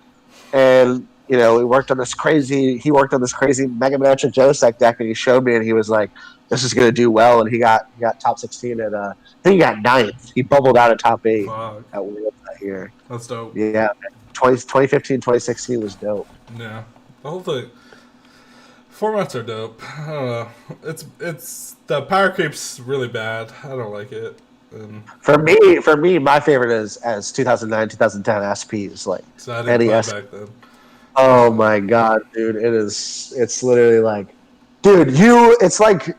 and he worked on this crazy Mega Manetric Genesect deck, and he showed me, and he was like, "This is going to do well," and he got top 16 at I think he got 9th. He bubbled out of top 8 at Worlds that year. That's dope. Yeah, 2015, 2016 was dope. Yeah, the whole thing. Formats are dope. I don't know. It's the power creep's really bad. I don't like it. For me, my favorite is as 2009, 2010 SPs like NES. Back then. Oh my god, dude! It's literally like, dude, it's like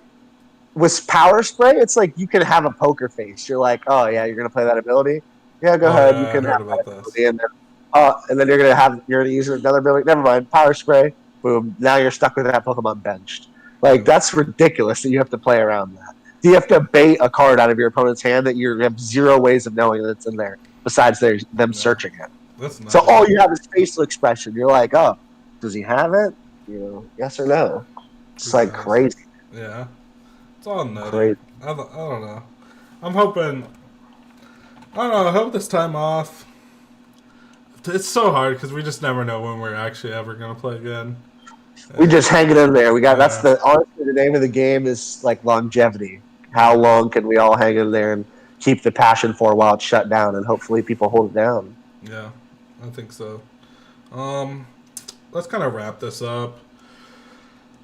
with Power Spray. It's like you can have a poker face. You're like, oh yeah, you're gonna play that ability. Yeah, go ahead. You can have that ability, and then you're gonna use another ability. Never mind. Power Spray. Boom. Now you're stuck with that Pokemon benched. Like that's ridiculous that you have to play around that. You have to bait a card out of your opponent's hand that you have 0 ways of knowing that it's in there besides them searching it. So all you have is facial expression. You're like, oh, does he have it? Yes or no. It's like crazy. Yeah. It's all nutty. Crazy. I don't know. I'm hoping. I don't know. I hope this time off. it's so hard because we just never know when we're actually ever gonna play again. We just hang it in there. We got Yeah. honestly the name of the game is like longevity. How long can we all hang in there and keep the passion for while it's shut down, and hopefully people hold it down. Yeah, I think so. Let's kind of wrap this up.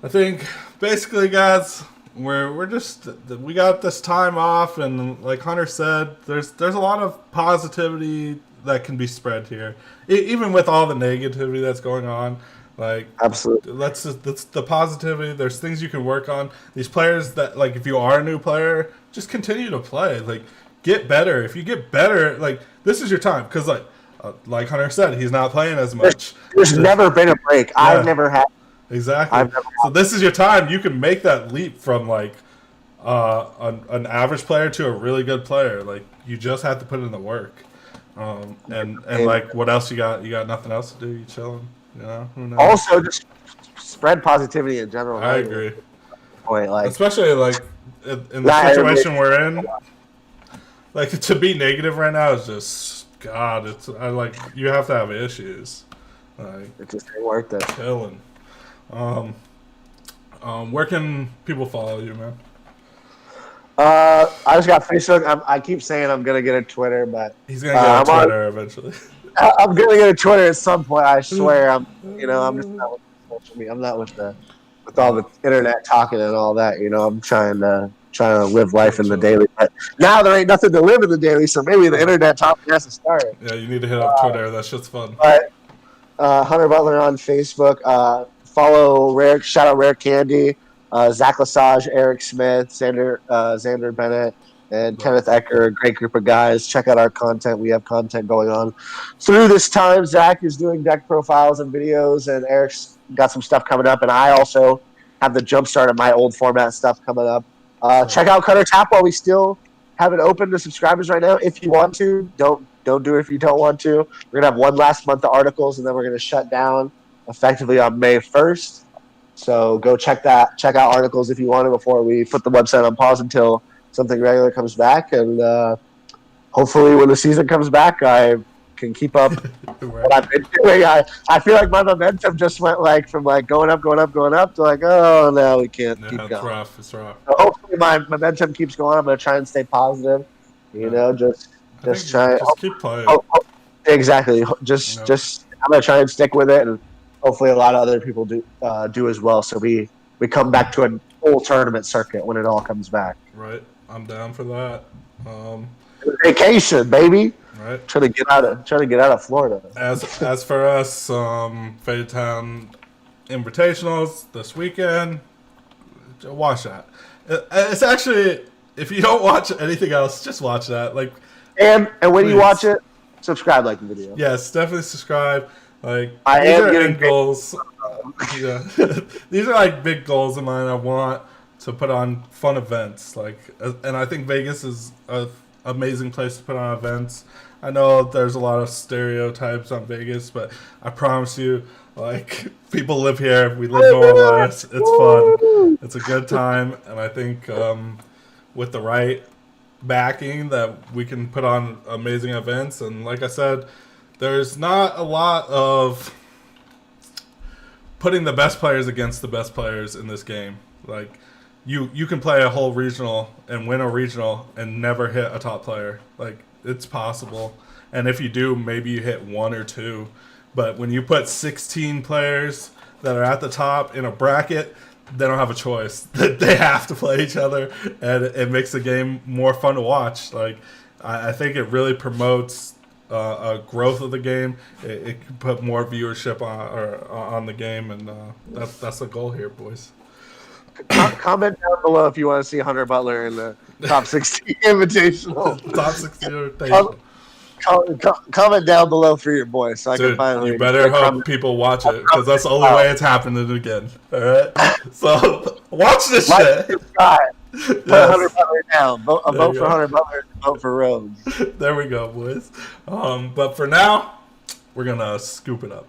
I think basically, guys, we're just we got this time off, and like Hunter said, there's a lot of positivity that can be spread here, even with all the negativity that's going on. Like, absolutely, that's the positivity. There's things you can work on. These players that, like, if you are a new player, just continue to play. Like, get better. If you get better, like, this is your time. Because, like Hunter said, he's not playing as much. There's never been a break. Yeah. I've never had. Exactly. So this is your time. You can make that leap from, like, an average player to a really good player. Like, you just have to put in the work. And like, what else you got? You got nothing else to do? You chilling? You know, who knows? Also, just spread positivity in general. I agree. Point, like, especially like in the situation we're in, like, to be negative right now is just God. It's you have to have issues. Like, it just ain't worth it. Killing. Where can people follow you, man? I just got Facebook. I keep saying I'm gonna get a Twitter, but he's gonna get a Twitter eventually. I'm gonna get a Twitter at some point. I swear. I'm just not with social media. I'm not with all the internet talking and all that. You know, I'm trying to live life in the daily. But now there ain't nothing to live in the daily, so maybe the internet talking has to start. Yeah, you need to hit up Twitter. That shit's fun. But Hunter Butler on Facebook. Follow shout out Rare Candy, Zach Lesage, Eric Smith, Xander Bennett, and Kenneth Ecker, a great group of guys. Check out our content. We have content going on through this time. Zach is doing deck profiles and videos, and Eric's got some stuff coming up. And I also have the jumpstart of my old format stuff coming up. Check out Cutter Tap while we still have it open to subscribers right now. If you want to, don't do it if you don't want to. We're going to have one last month of articles, and then we're going to shut down effectively on May 1st. So go check out articles if you want to before we put the website on pause until something regular comes back, and hopefully when the season comes back, I can keep up what I've been doing. I feel like my momentum just went from going up to like, oh no, we can't keep going. It's rough. It's rough. So hopefully my momentum keeps going. I'm gonna try and stay positive. You know, just try. Just keep playing. Exactly. Just I'm gonna try and stick with it, and hopefully a lot of other people do as well. So we come back to a full tournament circuit when it all comes back. Right. I'm down for that. Vacation, baby. Right. Trying to get out of Florida. As for us, Faded Town Invitationals this weekend. Watch that. It's actually, if you don't watch anything else, just watch that. Like, and when you watch it, subscribe, like the video. Yes, definitely subscribe. Like, I these am are getting end goals. Yeah, these are like big goals of mine. I want to put on fun events, and I think Vegas is an amazing place to put on events. I know there's a lot of stereotypes on Vegas, but I promise you, like, people live here. We live normal lives. It's fun. It's a good time, and I think with the right backing that we can put on amazing events. And like I said, there's not a lot of putting the best players against the best players in this game. Like, you can play a whole regional and win a regional and never hit a top player. Like, it's possible. And if you do, maybe you hit one or two. But when you put 16 players that are at the top in a bracket, they don't have a choice. They have to play each other, and it makes the game more fun to watch. Like, I think it really promotes a growth of the game. It can put more viewership on the game, and that's the goal here, boys. Comment down below if you want to see Hunter Butler in the top 16 invitational. Top 16 invitational. Comment down below for your boy, so I can finally. You better hope people watch it, because that's the only way it's happening again. All right, so watch this shit. Subscribe. Put Hunter Butler down. Vote for Hunter Butler. Vote for Rhodes. There we go, boys. But for now, we're gonna scoop it up.